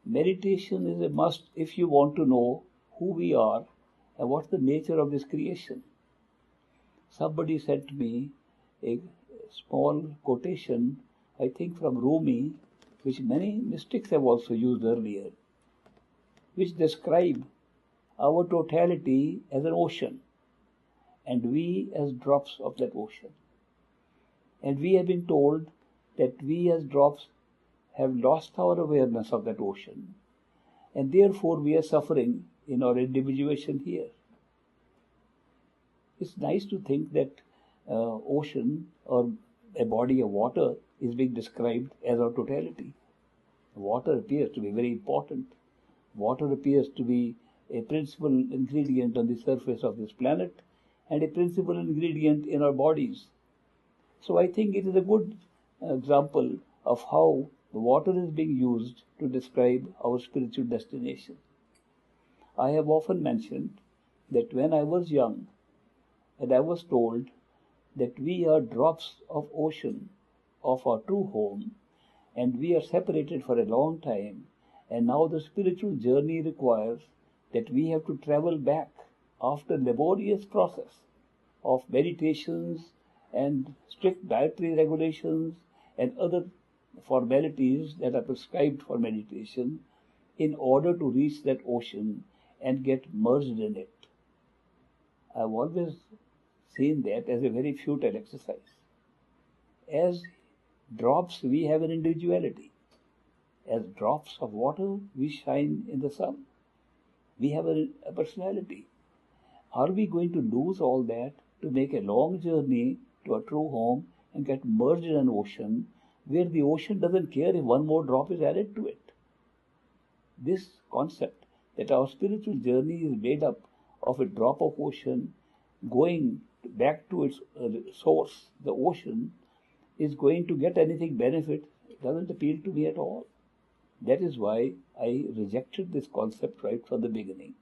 Meditation is a must if you want to know who we are and what's the nature of this creation. Somebody said to me a small quotation, I think from Rumi, which many mystics have also used earlier, which describe our totality as an ocean and we as drops of that ocean. And we have been told that we as drops have lost our awareness of that ocean, and therefore we are suffering in our individuation here. It's nice to think that ocean or a body of water is being described as our totality. Water appears to be very important. Water appears to be a principal ingredient on the surface of this planet and a principal ingredient in our bodies. So I think it is a good example of how water is being used to describe our spiritual destination. I have often mentioned that when I was young and I was told that we are drops of ocean of our true home and we are separated for a long time, and now the spiritual journey requires that we have to travel back after laborious process of meditations and strict dietary regulations and other formalities that are prescribed for meditation in order to reach that ocean and get merged in it. I've always seen that as a very futile exercise. As drops, we have an individuality. As drops of water, we shine in the sun. We have a personality. Are we going to lose all that to make a long journey to a true home and get merged in an ocean where the ocean doesn't care if one more drop is added to it? This concept that our spiritual journey is made up of a drop of ocean going back to its source, the ocean, is going to get anything benefit, doesn't appeal to me at all. That is why I rejected this concept right from the beginning.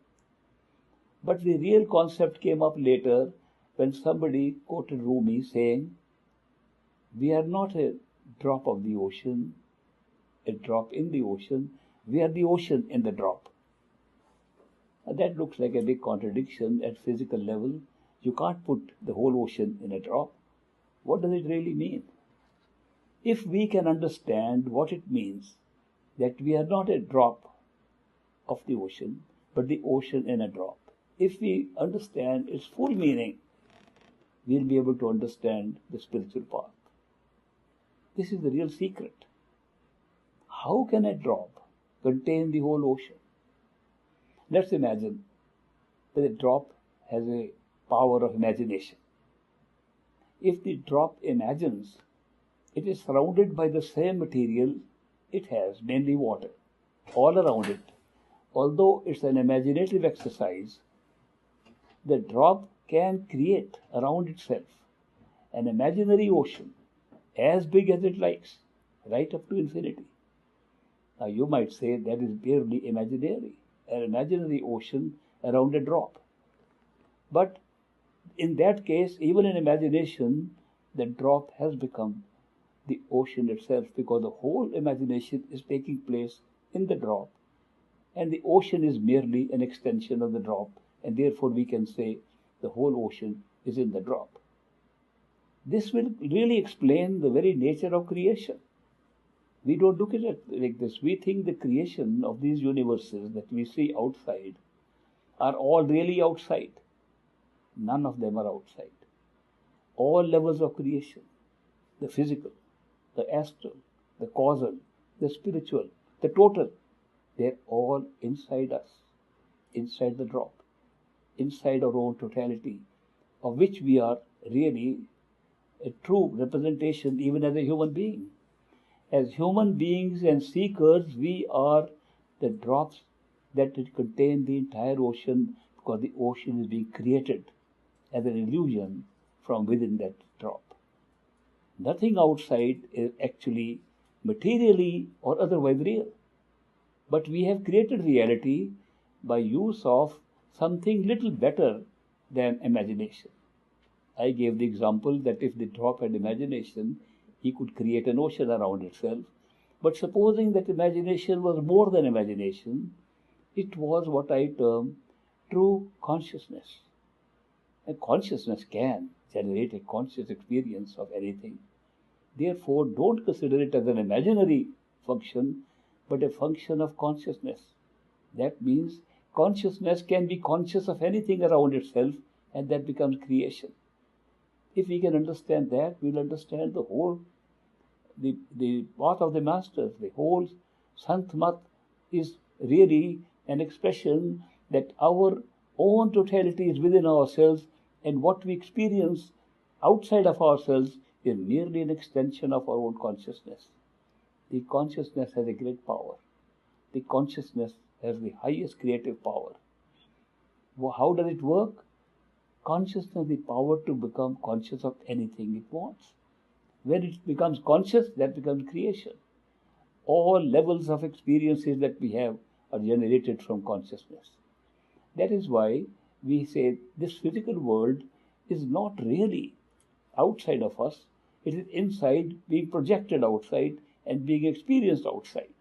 But the real concept came up later when somebody quoted Rumi saying, we are not a drop of the ocean, a drop in the ocean, we are the ocean in the drop. Now that looks like a big contradiction at physical level. You can't put the whole ocean in a drop. What does it really mean? If we can understand what it means, that we are not a drop of the ocean, but the ocean in a drop. If we understand its full meaning, we'll be able to understand the spiritual path. This is the real secret. How can a drop contain the whole ocean? Let's imagine that a drop has a power of imagination. If the drop imagines, it is surrounded by the same material it has, mainly water, all around it. Although it's an imaginative exercise, the drop can create around itself an imaginary ocean as big as it likes, right up to infinity. Now you might say that is purely imaginary, an imaginary ocean around a drop. But in that case, even in imagination, the drop has become the ocean itself, because the whole imagination is taking place in the drop, and the ocean is merely an extension of the drop, and therefore we can say the whole ocean is in the drop. This will really explain the very nature of creation. We don't look at it like this. We think the creation of these universes that we see outside are all really outside. None of them are outside. All levels of creation, the physical, the astral, the causal, the spiritual, the total, they're all inside us, inside the drop, inside our own totality, of which we are really a true representation even as a human being. As human beings and seekers, we are the drops that contain the entire ocean, because the ocean is being created as an illusion from within that drop. Nothing outside is actually materially or otherwise real. But we have created reality by use of something little better than imagination. I gave the example that if the drop had imagination, he could create an ocean around itself. But supposing that imagination was more than imagination, it was what I term true consciousness. And consciousness can generate a conscious experience of anything. Therefore, don't consider it as an imaginary function, but a function of consciousness. That means consciousness can be conscious of anything around itself, and that becomes creation. If we can understand that, we'll understand the whole, the path of the masters. The whole Sant Mat is really an expression that our own totality is within ourselves, and what we experience outside of ourselves is merely an extension of our own consciousness. The consciousness has a great power. The consciousness has the highest creative power. How does it work? Consciousness has the power to become conscious of anything it wants. When it becomes conscious, that becomes creation. All levels of experiences that we have are generated from consciousness. That is why we say this physical world is not really outside of us. It is inside, being projected outside and being experienced outside.